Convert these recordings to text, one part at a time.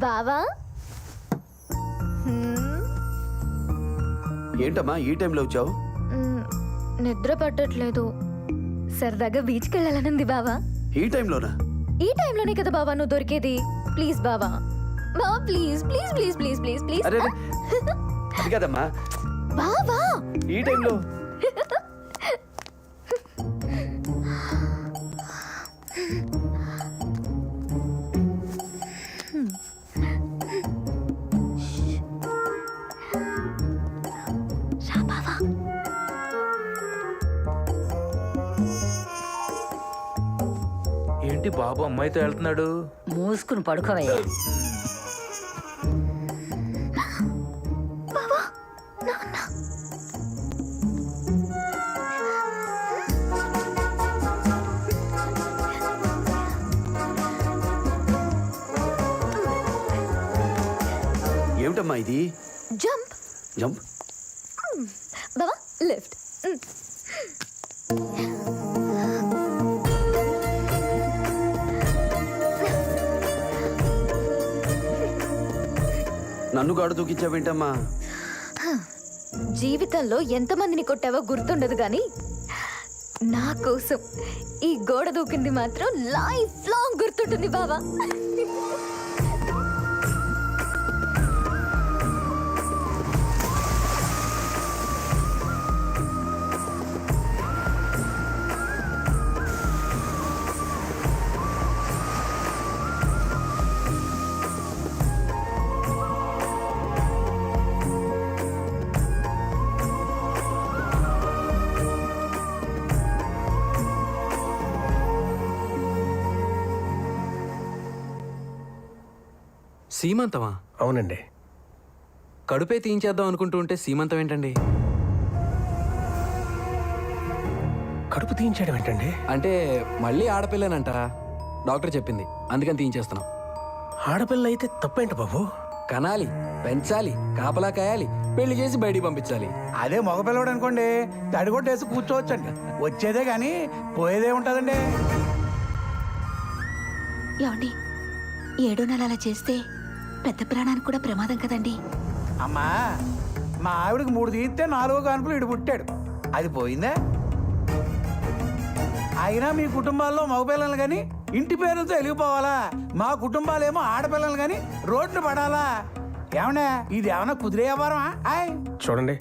బావా ఏంటమ్మా ఈ టైంలో వచ్చావు? నిద్ర పట్టట్లేదు, సరదాగా బీచ్కి వెళ్ళాలనుంది బావా. ఈ టైంలోనా? ఈ టైంలోనే కదా బావా నువ్వు దొరికేది. ప్లీజ్ బావా, బావా please please please please please please. అరే అది కదమ్మా, బావా ఈ టైంలో. ఏంటి బాబు అమ్మాయితో వెళ్తున్నాడు? మూసుకుని పడుకోవయ్యా. ఏమిటమ్మా ఇది? Jump jump. బావా లిఫ్ట్. నన్ను గాడు దూకించావేంటమ్మా? జీవితంలో ఎంతమందిని కొట్టావో గుర్తుండదు గాని నా కోసం ఈ గోడ దూకింది మాత్రం లైఫ్ లాంగ్ గుర్తుంటుంది బావా. సీమంతమా? అవునండి. కడుపే తీయించేద్దాం అనుకుంటూ ఉంటే సీమంతం ఏంటండి? కడుపు తీయించడం ఏంటండి? అంటే మళ్ళీ ఆడపిల్లనంటారా? డాక్టర్ చెప్పింది, అందుకని తీయించేస్తున్నాం. ఆడపిల్ల అయితే తప్పేంటి బాబు? కనాలి, పెంచాలి, కాపలా కాయాలి, పెళ్లి చేసి బయటికి పంపించాలి. అదే మగపిల్లవాడు అనుకోండి, తడిగొట్టేసి కూర్చోవచ్చండి. వచ్చేదే కానీ పోయేదే ఉంటుందండి. ఏమండి, 7 నెలలు అలా చేస్తే పెద్ద ప్రాణానికి కూడా ప్రమాదం కదండి. అమ్మా, మా ఆవిడకి 3 తీస్తే 4వ కానుపులు ఇడు పుట్టాడు, అది పోయిందా? అయినా మీ కుటుంబాల్లో మగపిల్లలు కానీ ఇంటి పేరుతో వెలిగిపోవాలా, మా కుటుంబాలేమో ఆడపిల్లలు కానీ రోడ్లు పడాలా? ఏమన్నా ఇది ఏమన్నా కుదిరే వ్యాపారమా? చూడండి,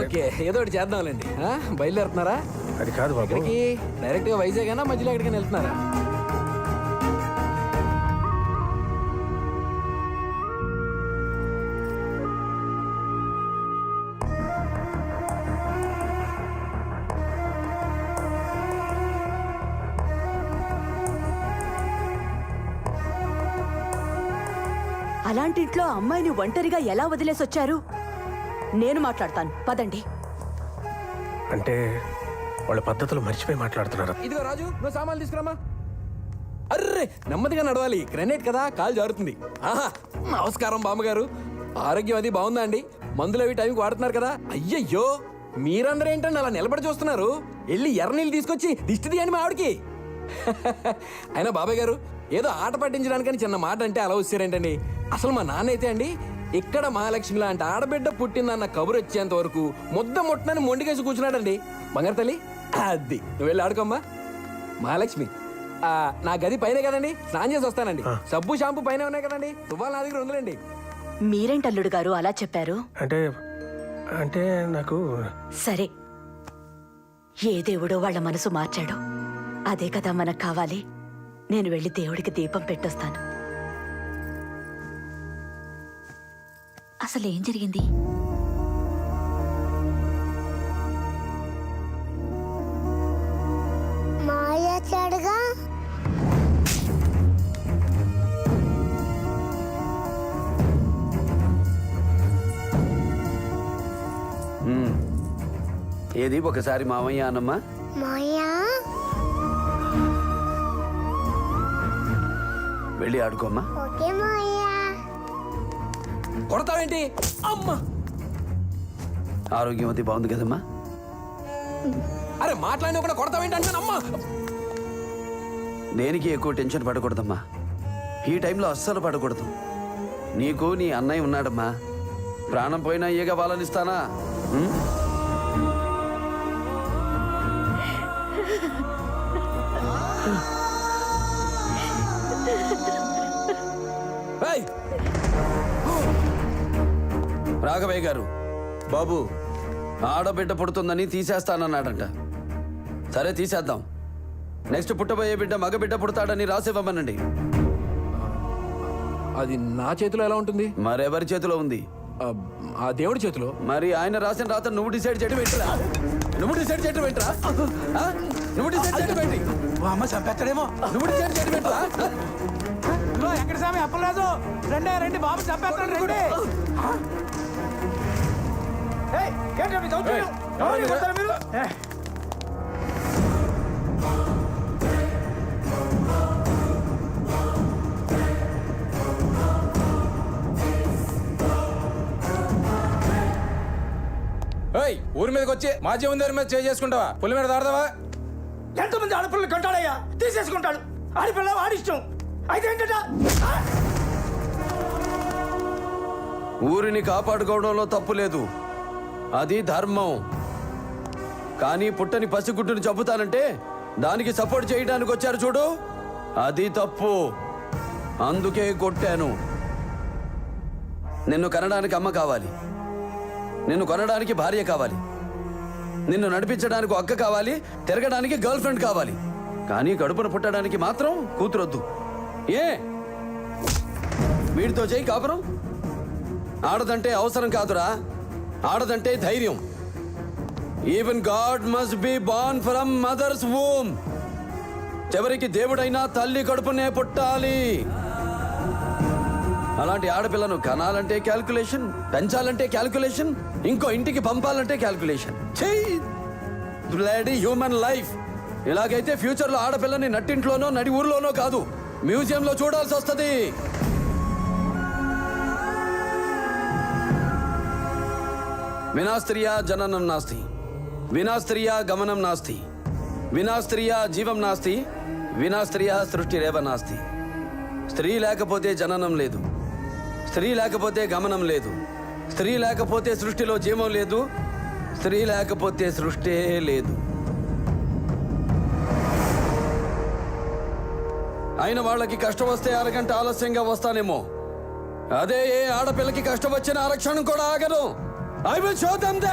ఓకే ఏదో ఒకటి చేద్దాంలేండి. బయలుదేరుతున్నారా? అది కాదు బాబు. ఇక్కడికి డైరెక్ట్ గా వైజాగ్ అయినా మధ్యలో ఎక్కడికైనా వెళ్తున్నారా? అలాంటి ఇంట్లో అమ్మాయిని ఒంటరిగా ఎలా వదిలేసొచ్చారు? నేను మాట్లాడతాను, పదండి. అంటే వాళ్ళ పద్ధతులు మర్చిపోయి మాట్లాడుతున్నారు. ఇదిగో రాజు, నువ్వు సామాన్లు తీసుకురామా. అర్రే నెమ్మదిగా నడవాలి, గ్రెనేట్ కదా, కాలు జారుతుంది. ఆహా, నమస్కారం బామ్మగారు. ఆరోగ్యం అది బాగుందా అండి? మందులు అవి టైంకి వాడుతున్నారు కదా? అయ్యయ్యో, మీరందరూ ఏంటండి అలా నిలబడి చూస్తున్నారు? వెళ్ళి ఎర్రనీళ్ళు తీసుకొచ్చి దిష్టి తీయండి మా ఆవిడకి. అయినా బాబాయ్ గారు, ఏదో ఆట పట్టించడానికని చిన్న మాట అంటే అలా వచ్చారేంటండి? అసలు మా నాన్న అయితే అండి, ఇక్కడ మహాలక్ష్మి లాంటి ఆడబిడ్డ పుట్టిందన్న కబురు వచ్చేంత వరకు ముద్ద ముట్టనని మొండికేసి కూర్చున్నాడండి. బంగారు తల్లి, అది నువ్వు వెళ్ళి ఆడుకోమ్మా. మహాలక్ష్మి, నా గది పైన కదండి, స్నానం చేసి వస్తానండి. సబ్బు షాంపూ పైన ఉన్నాయి కదండి, తువ్వాలు నా దగ్గర ఉందిలేండి. మీరేంటల్లుడు గారు అలా చెప్పారు? అంటే అంటే నాకు సరే, ఏ దేవుడో వాళ్ళ మనసు మార్చాడు, అదే కదా మనకు కావాలి. నేను వెళ్ళి దేవుడికి దీపం పెట్టొస్తాను. అసలు ఏం జరిగింది? మాయా చెడుగా ఏది ఒకసారి మామయ్య అన్నమ్మా. మాయా వెళ్ళి ఆడుకోమ్మా. ఓకే మాయా. కొడతావేంటి? అమ్మా, ఆరోగ్యం అది బాగుంది కదమ్మా? అరే మాట్లాడి కూడా కొడతావేంటి అంటే అమ్మా. దేనికి ఎక్కువ టెన్షన్ పడకూడదమ్మా. ఈ టైంలో అస్సలు పడకూడదు. నీకు నీ అన్నయ్య ఉన్నాడమ్మా. ప్రాణం పోయినా ఏగా వాళ్ళనిస్తానా? ఉం? ఏయ్! రాఘవయ్య గారు, బాబు ఆడబిడ్డ పుడుతుందని తీసేస్తానన్నాడంట. సరే తీసేద్దాం. నెక్స్ట్ పుట్టబోయే బిడ్డ మగబిడ్డ పుడతాడని రాసివ్వమనండి. అది నా చేతిలో ఎలా ఉంటుంది? మరెవరి చేతిలో ఉంది? ఆ దేవుడి చేతిలో. మరి ఆయన రాసిన రాత నువ్వు డిసైడ్ చేయడం ఏంట్రా? నువ్వు డిసైడ్ చేయడం ఏంట్రా? ఆ? నువ్వు డిసైడ్ చేయడం ఏంటి? అమ్మ చంపేస్తాడేమో. నువ్వు డిసైడ్ చేయడం ఏంట్రా? ఇదిగో వెంకట స్వామి అప్పలేదు. రండి రండి, బాబు చంపేస్తాడు రండి. ఏయ్, ఏంటి మీ దౌర్జన్యం? ఎవరిని కొడతారు మీరు? ఊరి మీదకి వచ్చి మా జీవన మీద చేసుకుంటావా? పులి మీద దాడదావా? ఎంతమంది ఆడపిల్లలు కొంటాడయ్యా? తీసేసుకుంటాడు. ఆడపిల్ల ఆడిష్టం. అయితే ఏంటట? ఊరిని కాపాడుకోవడంలో తప్పు లేదు, అది ధర్మం. కానీ పుట్టని పసిగుడ్డుని చంపుతానంటే దానికి సపోర్ట్ చేయడానికి వచ్చారు చూడు, అది తప్పు. అందుకే కొట్టాను. నిన్ను కనడానికి అమ్మ కావాలి, నిన్ను కొనడానికి భార్య కావాలి, నిన్ను నడిపించడానికి అక్క కావాలి, తిరగడానికి గర్ల్ ఫ్రెండ్ కావాలి. కానీ కడుపున పుట్టడానికి మాత్రం కూతురొద్దు. ఏ వీడితో చేయి కాపురం? ఆడదంటే అవసరం కాదురా, ఆడదంటే ధైర్యం. Even God must be born from mothers womb. చివరికి దేవుడైనా తల్లి కడుపునే పుట్టాలి. అలాంటి ఆడపిల్లను కనాలంటే క్యాల్కులేషన్, పెంచాలంటే క్యాల్కులేషన్, ఇంకో ఇంటికి పంపాలంటే క్యాల్కులేషన్. Bloody human life. ఇలాగైతే ఫ్యూచర్ లో ఆడపిల్లని నట్టింట్లోనో నడి ఊర్లోనో కాదు, మ్యూజియంలో చూడాల్సి వస్తుంది. వినాస్త్రియా జననం నాస్తి, వినాస్త్రియా గమనం నాస్తి, వినాస్త్రియా జీవం నాస్తి, వినాస్త్రియా సృష్టిరేవ నాస్తి. స్త్రీ లేకపోతే జననం లేదు, స్త్రీ లేకపోతే గమనం లేదు, స్త్రీ లేకపోతే సృష్టిలో జీవం లేదు, స్త్రీ లేకపోతే సృష్టే లేదు. అయిన వాళ్ళకి కష్టం వస్తే అరగంట ఆలస్యంగా వస్తానేమో, అదే ఏ ఆడపిల్లకి కష్టం వచ్చిన ఆరక్షణం కూడా ఆగదు. I will show them the